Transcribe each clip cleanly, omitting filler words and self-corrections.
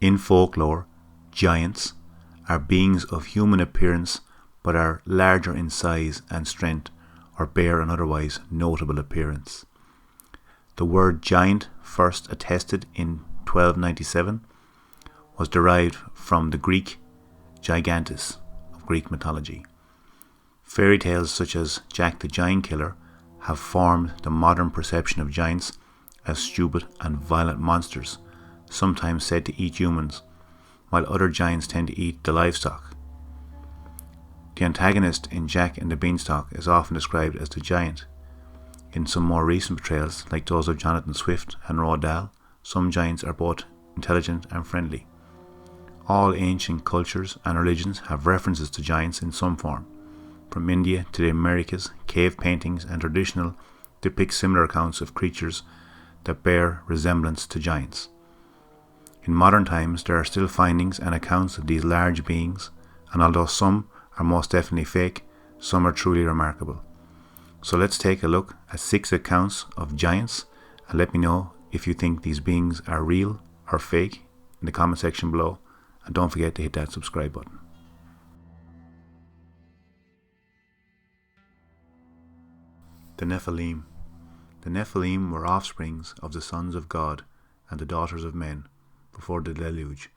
In folklore, giants are beings of human appearance but are larger in size and strength or bear an otherwise notable appearance. The word giant, first attested in 1297, was derived from the Greek Gigantes of Greek mythology. Fairy tales such as Jack the Giant Killer have formed the modern perception of giants as stupid and violent monsters, sometimes said to eat humans, while other giants tend to eat the livestock. The antagonist in Jack and the Beanstalk is often described as the giant. In some more recent portrayals, like those of Jonathan Swift and Roald Dahl, some giants are both intelligent and friendly. All ancient cultures and religions have references to giants in some form. From India to the Americas, cave paintings and traditional depict similar accounts of creatures that bear resemblance to giants. In modern times, there are still findings and accounts of these large beings, and although some are most definitely fake, some are truly remarkable. So let's take a look at 6 accounts of giants, and let me know if you think these beings are real or fake in the comment section below, and don't forget to hit that subscribe button. The Nephilim. The Nephilim were offsprings of the sons of God and the daughters of men before the deluge,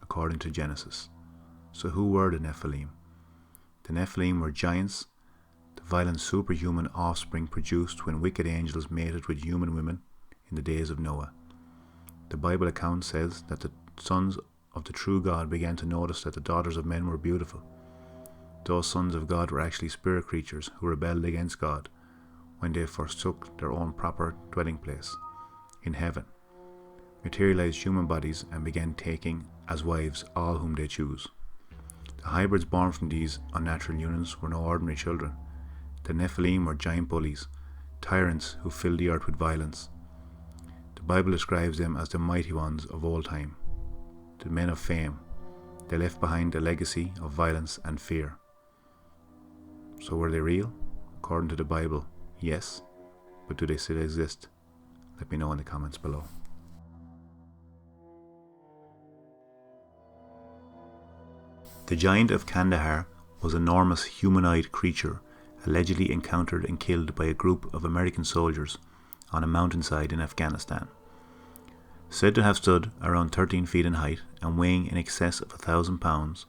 according to Genesis. So who were the Nephilim? The Nephilim were giants, the violent superhuman offspring produced when wicked angels mated with human women in the days of Noah. The Bible account says that the sons of the true God began to notice that the daughters of men were beautiful. Those sons of God were actually spirit creatures who rebelled against God when they forsook their own proper dwelling place in heaven, materialized human bodies, and began taking as wives all whom they choose. The hybrids born from these unnatural unions were no ordinary children. The Nephilim were giant bullies, tyrants who filled the earth with violence. The Bible describes them as the mighty ones of old time, the men of fame. They left behind a legacy of violence and fear. So were they real? According to the Bible, yes, but do they still exist? Let me know in the comments below. The Giant of Kandahar was an enormous humanoid creature allegedly encountered and killed by a group of American soldiers on a mountainside in Afghanistan. Said to have stood around 13 feet in height and weighing in excess of 1,000 pounds,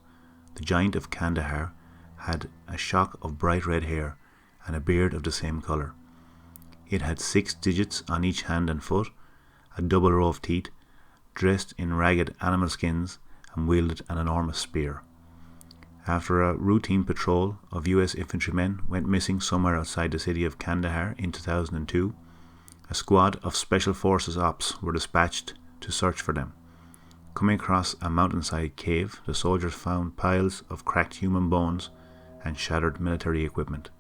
the Giant of Kandahar had a shock of bright red hair and a beard of the same colour. It had 6 digits on each hand and foot, a double row of teeth, dressed in ragged animal skins, and wielded an enormous spear. After a routine patrol of US infantrymen went missing somewhere outside the city of Kandahar in 2002, a squad of Special Forces ops were dispatched to search for them. Coming across a mountainside cave, the soldiers found piles of cracked human bones and shattered military equipment.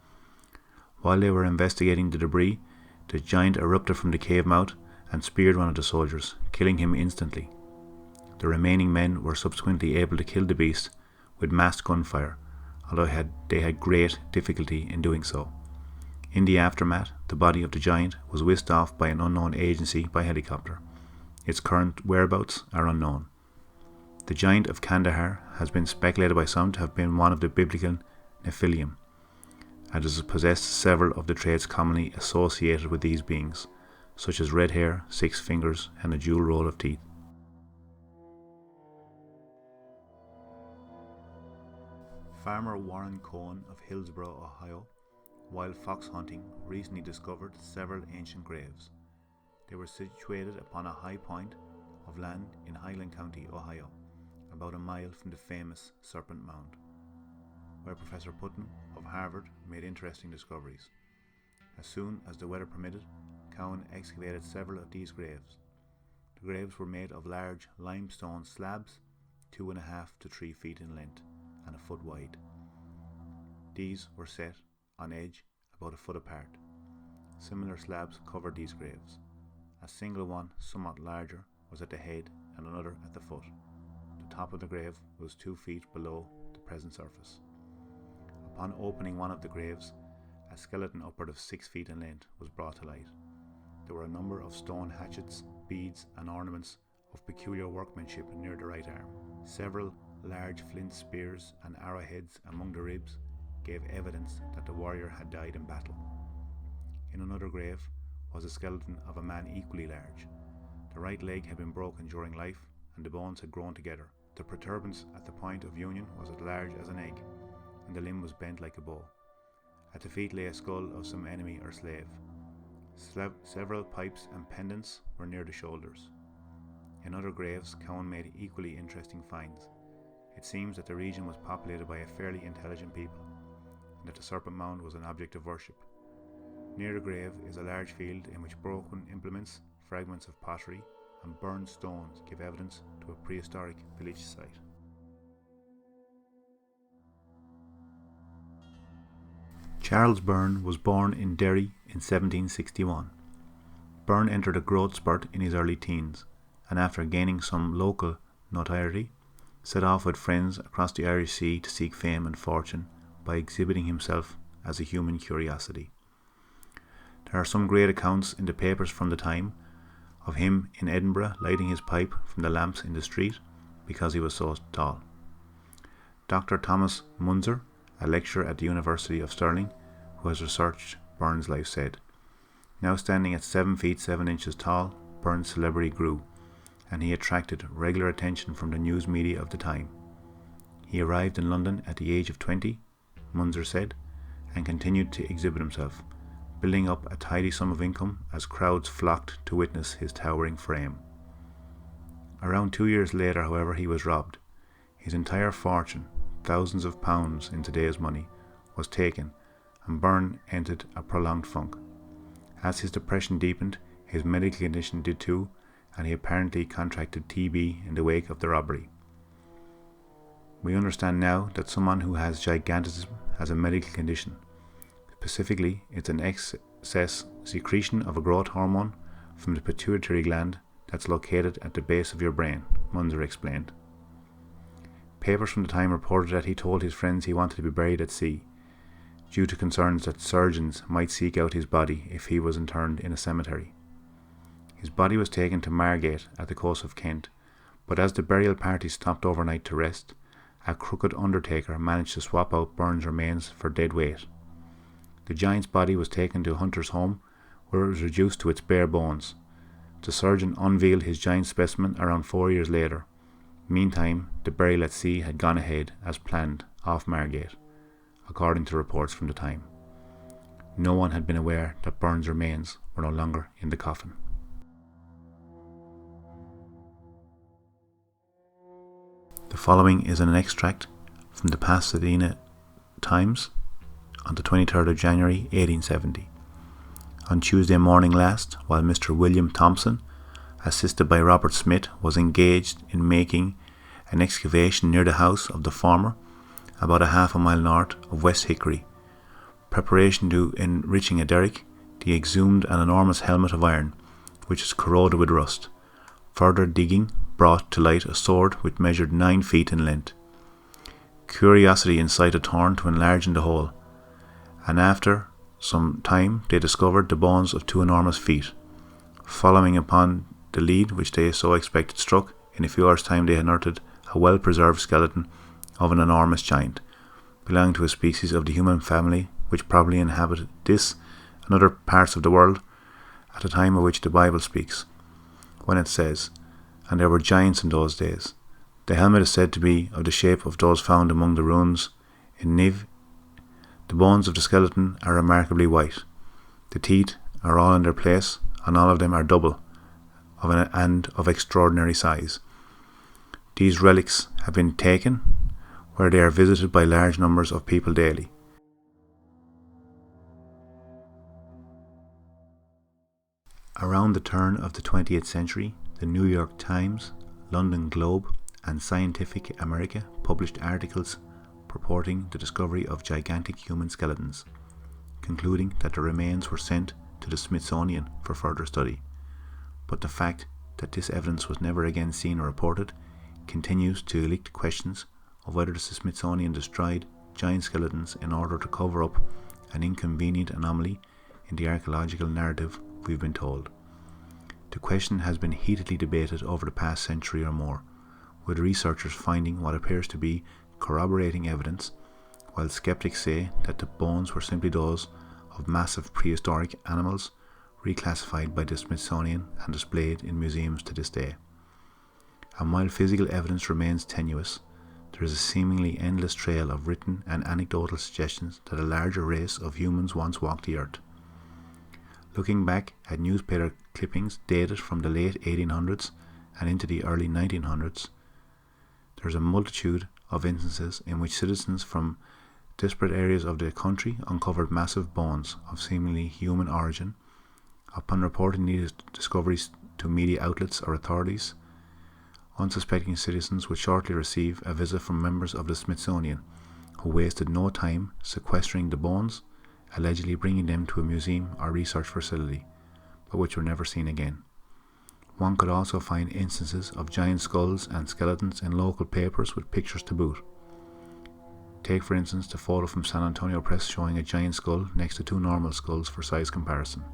While they were investigating the debris, the giant erupted from the cave mouth and speared one of the soldiers, killing him instantly. The remaining men were subsequently able to kill the beast with massed gunfire, although they had great difficulty in doing so. In the aftermath, the body of the giant was whisked off by an unknown agency by helicopter. Its current whereabouts are unknown. The Giant of Kandahar has been speculated by some to have been one of the biblical Nephilim, and has possessed several of the traits commonly associated with these beings, such as red hair, 6 fingers, and a dual row of teeth. Farmer Warren Cohen of Hillsborough, Ohio, while fox hunting, recently discovered several ancient graves. They were situated upon a high point of land in Highland County, Ohio, about a mile from the famous Serpent Mound, where Professor Putnam of Harvard made interesting discoveries. As soon as the weather permitted, Cohen excavated several of these graves. The graves were made of large limestone slabs, 2.5 to 3 feet in length and a foot wide. These were set on edge about a foot apart. Similar slabs covered these graves. A single one, somewhat larger, was at the head and another at the foot. The top of the grave was 2 feet below the present surface. Upon opening one of the graves, a skeleton upward of 6 feet in length was brought to light. There were a number of stone hatchets, beads and ornaments of peculiar workmanship near the right arm. Several large flint spears and arrowheads among the ribs gave evidence that the warrior had died in battle. In another grave was a skeleton of a man equally large. The right leg had been broken during life, and the bones had grown together. The protuberance at the point of union was as large as an egg, and the limb was bent like a bow. At the feet lay a skull of some enemy or slave. Several pipes and pendants were near the shoulders. In other graves, Cowan made equally interesting finds. It seems that the region was populated by a fairly intelligent people, and that the Serpent Mound was an object of worship. Near the grave is a large field in which broken implements, fragments of pottery, and burned stones give evidence to a prehistoric village site. Charles Byrne was born in Derry in 1761. Byrne entered a growth spurt in his early teens, and after gaining some local notoriety, set off with friends across the Irish Sea to seek fame and fortune by exhibiting himself as a human curiosity. There are some great accounts in the papers from the time of him in Edinburgh lighting his pipe from the lamps in the street because he was so tall. Dr. Thomas Munzer, a lecturer at the University of Stirling, who has researched Byrne's life, said, "Now standing at 7 feet 7 inches tall, Byrne's celebrity grew, and he attracted regular attention from the news media of the time. He arrived in London at the age of 20, Munzer said, and continued to exhibit himself, building up a tidy sum of income as crowds flocked to witness his towering frame. Around 2 years later, however, he was robbed. His entire fortune, thousands of pounds in today's money, was taken, and Byrne entered a prolonged funk. As his depression deepened, his medical condition did too, and he apparently contracted TB in the wake of the robbery. We understand now that someone who has gigantism has a medical condition. Specifically, it's an excess secretion of a growth hormone from the pituitary gland that's located at the base of your brain," Munzer explained. Papers from the time reported that he told his friends he wanted to be buried at sea, due to concerns that surgeons might seek out his body if he was interned in a cemetery. His body was taken to Margate at the coast of Kent, but as the burial party stopped overnight to rest, a crooked undertaker managed to swap out Byrne's remains for dead weight. The giant's body was taken to Hunter's home, where it was reduced to its bare bones. The surgeon unveiled his giant specimen around 4 years later. Meantime, the burial at sea had gone ahead as planned off Margate, according to reports from the time. No one had been aware that Byrne's remains were no longer in the coffin. The following is an extract from the Pasadena Times on the 23rd of January 1870. On Tuesday morning last, while Mr. William Thompson, assisted by Robert Smith, was engaged in making an excavation near the house of the former, about a half a mile north of West Hickory, preparation to enriching a derrick, he exhumed an enormous helmet of iron, which is corroded with rust. Further digging brought to light a sword which measured 9 feet in length. Curiosity incited Thorne to enlarge in the hole, and after some time they discovered the bones of 2 enormous feet. Following upon the lead which they so expected struck, in a few hours' time they unearthed a well-preserved skeleton of an enormous giant, belonging to a species of the human family which probably inhabited this and other parts of the world at the time of which the Bible speaks, when it says, "And there were giants in those days." The helmet is said to be of the shape of those found among the ruins in Niv. The bones of the skeleton are remarkably white. The teeth are all in their place, and all of them are double and of extraordinary size. These relics have been taken where they are visited by large numbers of people daily. Around the turn of the 20th century, the New York Times, London Globe, and Scientific America published articles purporting the discovery of gigantic human skeletons, concluding that the remains were sent to the Smithsonian for further study. But the fact that this evidence was never again seen or reported continues to elicit questions of whether the Smithsonian destroyed giant skeletons in order to cover up an inconvenient anomaly in the archaeological narrative we've been told. The question has been heatedly debated over the past century or more, with researchers finding what appears to be corroborating evidence, while skeptics say that the bones were simply those of massive prehistoric animals reclassified by the Smithsonian and displayed in museums to this day. And while physical evidence remains tenuous, there is a seemingly endless trail of written and anecdotal suggestions that a larger race of humans once walked the earth. Looking back at newspaper clippings dated from the late 1800s and into the early 1900s, there is a multitude of instances in which citizens from disparate areas of the country uncovered massive bones of seemingly human origin. Upon reporting these discoveries to media outlets or authorities, unsuspecting citizens would shortly receive a visit from members of the Smithsonian, who wasted no time sequestering the bones, allegedly bringing them to a museum or research facility, but which were never seen again. One could also find instances of giant skulls and skeletons in local papers with pictures to boot. Take for instance the photo from San Antonio Press showing a giant skull next to two normal skulls for size comparison.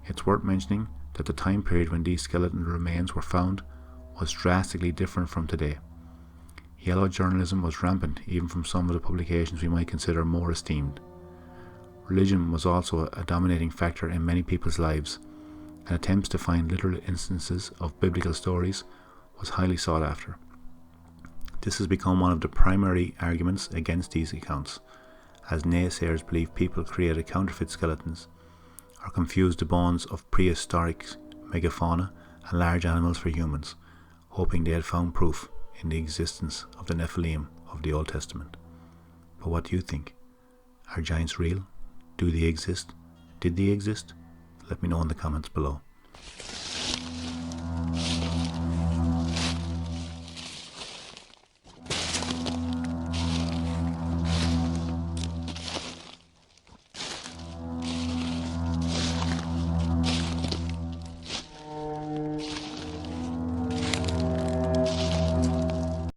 It's worth mentioning that the time period when these skeleton remains were found was drastically different from today. Yellow journalism was rampant even from some of the publications we might consider more esteemed. Religion was also a dominating factor in many people's lives, and attempts to find literal instances of biblical stories was highly sought after. This has become one of the primary arguments against these accounts, as naysayers believe people created counterfeit skeletons or confused the bones of prehistoric megafauna and large animals for humans, hoping they had found proof in the existence of the Nephilim of the Old Testament. But what do you think? Are giants real? Do they exist? Did they exist? Let me know in the comments below.